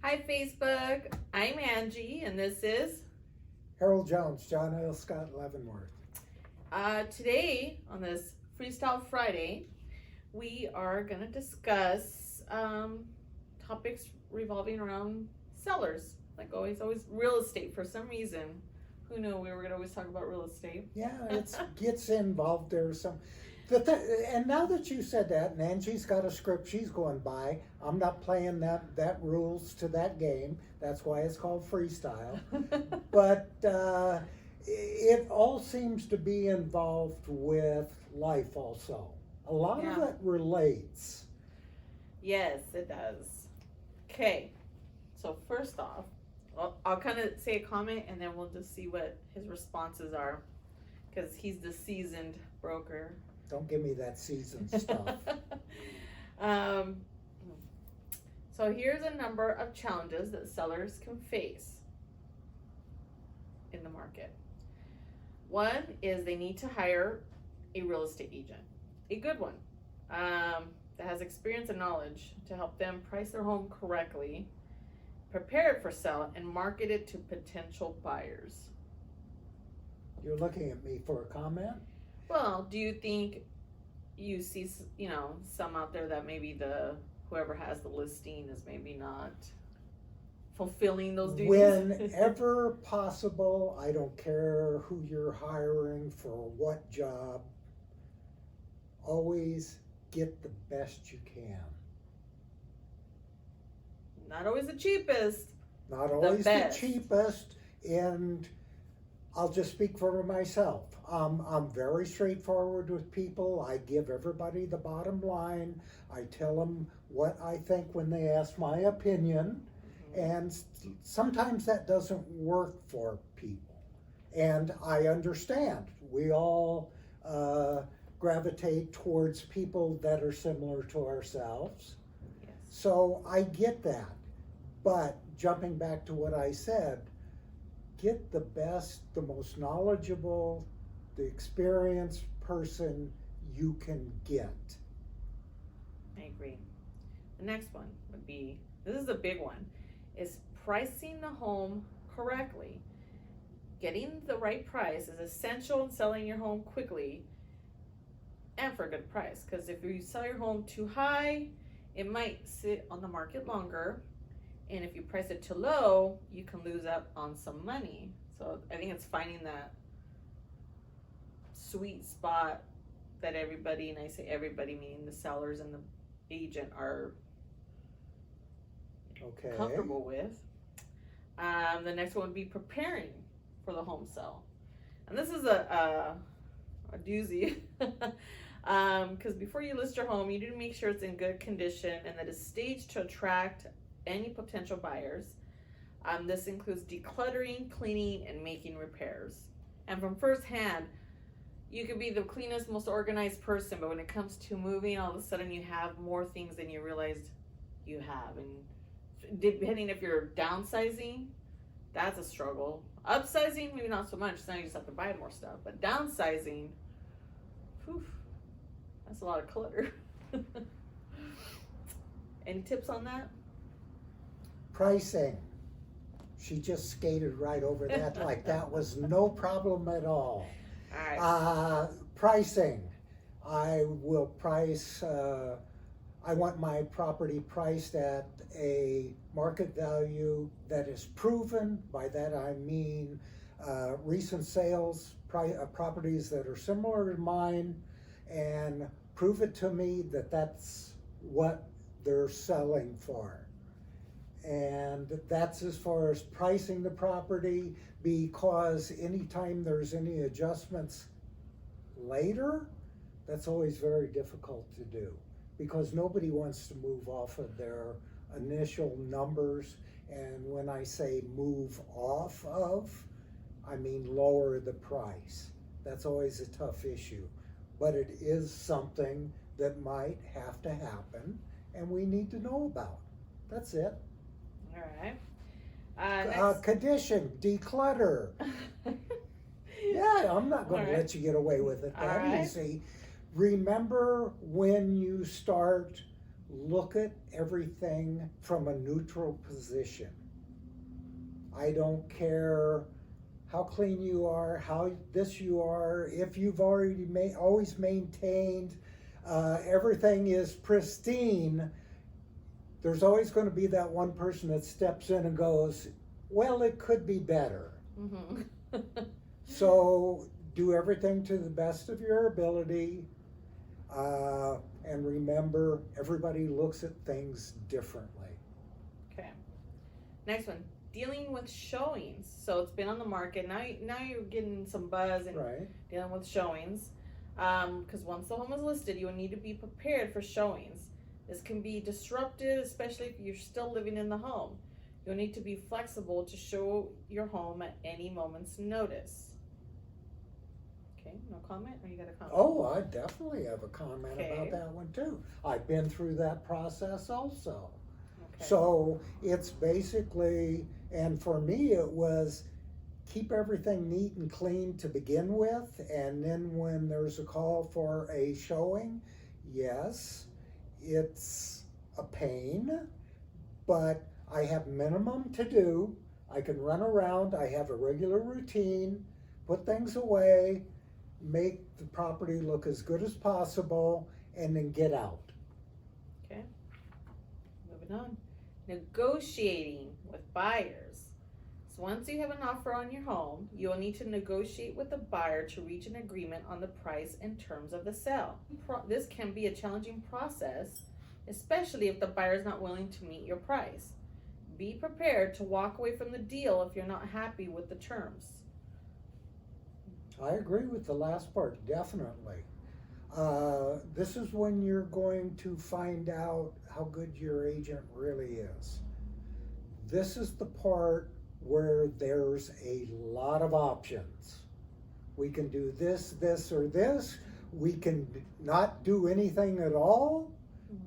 Hi, Facebook. I'm Angie, and this is Harold Jones, John L. Scott Leavenworth. today on this Freestyle Friday. We are going to discuss topics revolving around sellers, like always real estate for some reason. Who knew we were going to always talk about real estate? Yeah, it gets involved. There's some, and now that you said that, and Angie's got a script she's going by, I'm not playing that rules to that game. That's why it's called freestyle. But it all seems to be involved with life also. A lot of it relates. Yes, it does. Okay, so first off, I'll kind of say a comment and then we'll just see what his responses are, because he's the seasoned broker. Don't give me that seasoned stuff. So here's a number of challenges that sellers can face in the market. One is they need to hire a real estate agent, a good one, that has experience and knowledge to help them price their home correctly, prepare it for sale, and market it to potential buyers. You're looking at me for a comment? Well, do you think you see, some out there that maybe whoever has the listing is maybe not fulfilling those duties? Whenever possible, I don't care who you're hiring for what job, always get the best you can. Not always the cheapest. Not always the best. cheapest, and I'll just speak for myself. I'm very straightforward with people. I give everybody the bottom line. I tell them what I think when they ask my opinion, and sometimes that doesn't work for people. And I understand. We all gravitate towards people that are similar to ourselves. Yes. So I get that. But jumping back to what I said, get the best, the most knowledgeable, the experienced person you can get. I agree. The next one would be, this is a big one, is pricing the home correctly. Getting the right price is essential in selling your home quickly and for a good price. Because if you sell your home too high, it might sit on the market longer. And if you price it too low, you can lose out on some money. So I think it's finding that sweet spot that everybody, and I say everybody meaning the sellers and the agent, are comfortable with. The next one would be preparing for the home sale. And this is a doozy. Because before you list your home, you need to make sure it's in good condition and that it's staged to attract any potential buyers. This includes decluttering, cleaning, and making repairs. And from first hand, you could be the cleanest, most organized person, but when it comes to moving, all of a sudden you have more things than you realized you have. And depending if you're downsizing, that's a struggle. Upsizing, maybe not so much, so now you just have to buy more stuff. But downsizing, whew, that's a lot of clutter. Any tips on that? Pricing. She just skated right over that like that was no problem at all. All right. Pricing. I will price, I want my property priced at a market value that is proven. By that I mean recent sales, properties that are similar to mine, and prove it to me that that's what they're selling for. And that's as far as pricing the property, because anytime there's any adjustments later, that's always very difficult to do, because nobody wants to move off of their initial numbers. And when I say move off of, I mean lower the price. That's always a tough issue, but it is something that might have to happen and we need to know about. That's it. All right. Condition, declutter. Yeah, I'm not going to let you get away with it that easy. Remember when you start look at everything from a neutral position. I don't care how clean you are, how this you are, if you've already always maintained, everything is pristine. There's always going to be that one person that steps in and goes, well, it could be better. Mm-hmm. So do everything to the best of your ability, and remember, everybody looks at things differently. Okay. Next one, dealing with showings. So it's been on the market. Now you're getting some buzz and Right. dealing with showings. Because once the home is listed, you will need to be prepared for showings. This can be disruptive, especially if you're still living in the home. You'll need to be flexible to show your home at any moment's notice. Okay, no comment? Or you got a comment? Oh, I definitely have a comment Okay. about that one too. I've been through that process also. Okay. So it's basically, and for me it was keep everything neat and clean to begin with, and then when there's a call for a showing, yes, it's a pain, but I have minimum to do. I can run around, I have a regular routine, put things away, make the property look as good as possible, and then get out. Okay. Moving on. Negotiating with buyers. So once you have an offer on your home, you will need to negotiate with the buyer to reach an agreement on the price and terms of the sale. This can be a challenging process, especially if the buyer is not willing to meet your price. Be prepared to walk away from the deal if you're not happy with the terms. I agree with the last part, definitely. This is when you're going to find out how good your agent really is. This is the part where there's a lot of options. We can do this, this, or this. We can not do anything at all.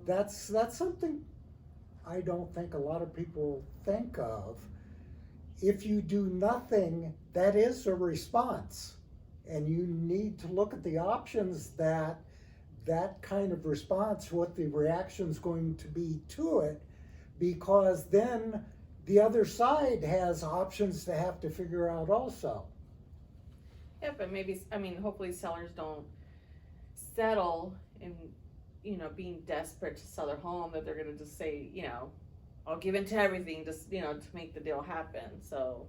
That's something I don't think a lot of people think of. If you do nothing, that is a response. And you need to look at the options that kind of response, what the reaction's going to be to it, because then the other side has options to have to figure out also. Yeah, but hopefully sellers don't settle in, being desperate to sell their home, that they're gonna just say, I'll give in to everything just, to make the deal happen, so.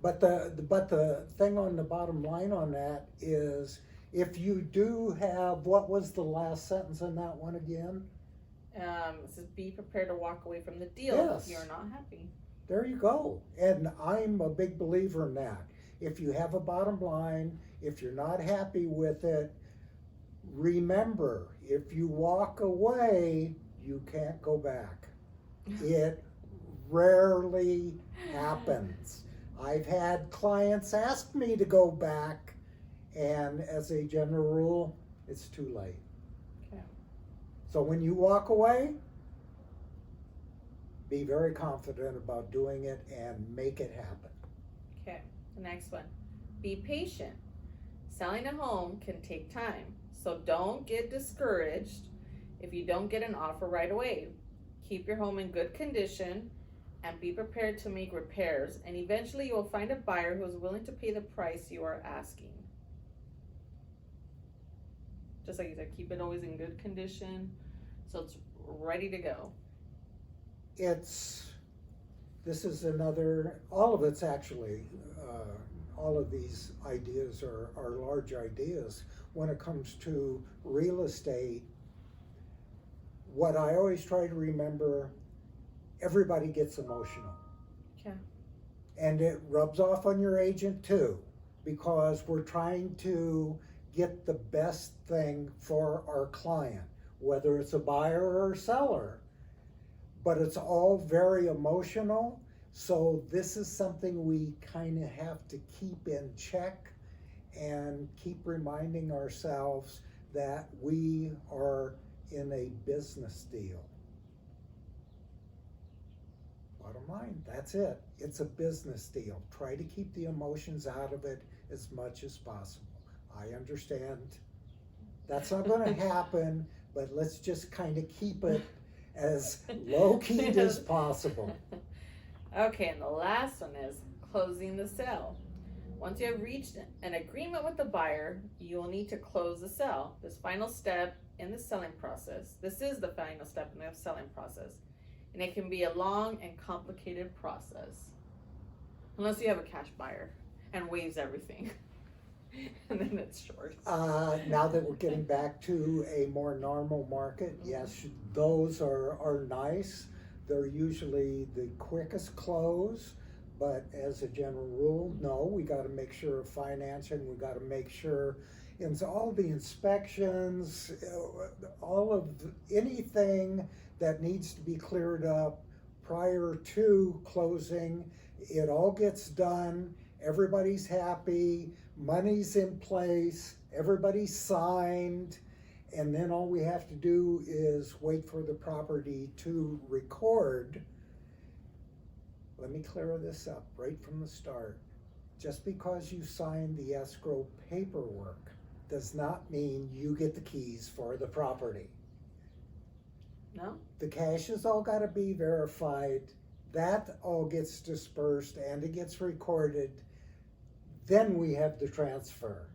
But the thing on the bottom line on that is, if you do have, what was the last sentence in that one again? It says be prepared to walk away from the deal Yes. if you're not happy. There you go. And I'm a big believer in that. If you have a bottom line, if you're not happy with it, remember, if you walk away, you can't go back. It rarely happens. I've had clients ask me to go back, and as a general rule, it's too late. Okay. So when you walk away, be very confident about doing it and make it happen. Okay, the next one. Be patient. Selling a home can take time, so don't get discouraged if you don't get an offer right away. Keep your home in good condition and be prepared to make repairs, and eventually you will find a buyer who is willing to pay the price you are asking. Just like you said, keep it always in good condition so it's ready to go. This is another, all of it's actually, all of these ideas are large ideas. When it comes to real estate, what I always try to remember, everybody gets emotional. Okay. And it rubs off on your agent too, because we're trying to get the best thing for our client, whether it's a buyer or a seller. But it's all very emotional, so this is something we kind of have to keep in check and keep reminding ourselves that we are in a business deal. Bottom line, that's it. It's a business deal. Try to keep the emotions out of it as much as possible. I understand that's not going to happen, but let's just kind of keep it as low-key as possible. Okay, and the last one is closing the sale. Once you have reached an agreement with the buyer, you will need to close the sale. This is the final step in the selling process, and it can be a long and complicated process. Unless you have a cash buyer and waives everything. And then it's short. Now that we're getting back to a more normal market, yes, those are nice. They're usually the quickest close, but as a general rule, no, we gotta make sure of financing, we gotta make sure all the inspections, anything that needs to be cleared up prior to closing, it all gets done, everybody's happy, money's in place, everybody's signed, and then all we have to do is wait for the property to record. Let me clear this up right from the start. Just because you sign the escrow paperwork does not mean you get the keys for the property. No? The cash has all gotta be verified, that all gets dispersed and it gets recorded. Then we have the transfer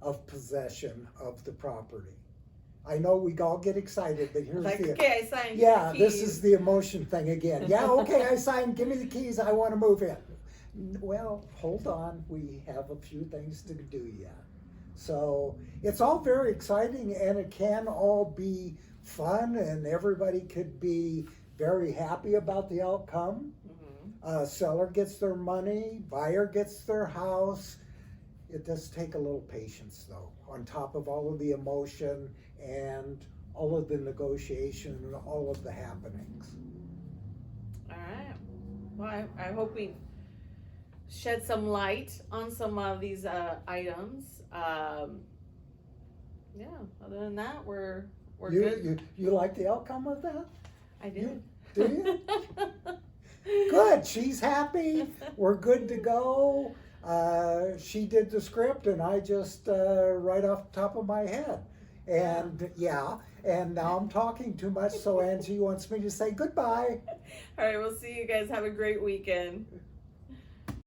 of possession of the property. I know we all get excited, but here's Like, the... okay, I signed. Yeah, the this keys. is the emotion thing again. Yeah, okay, I signed, give me the keys, I wanna move in. Well, hold on, we have a few things to do yet. So, it's all very exciting and it can all be fun and everybody could be very happy about the outcome. Seller gets their money, buyer gets their house. It does take a little patience though, on top of all of the emotion and all of the negotiation and all of the happenings. All right. Well, I hope we shed some light on some of these items. Yeah, other than that, we're good. You like the outcome of that? I did. Do you? Good, she's happy, we're good to go. She did the script and I just right off the top of my head. And yeah, and now I'm talking too much, so Angie wants me to say goodbye. All right, we'll see you guys. Have a great weekend.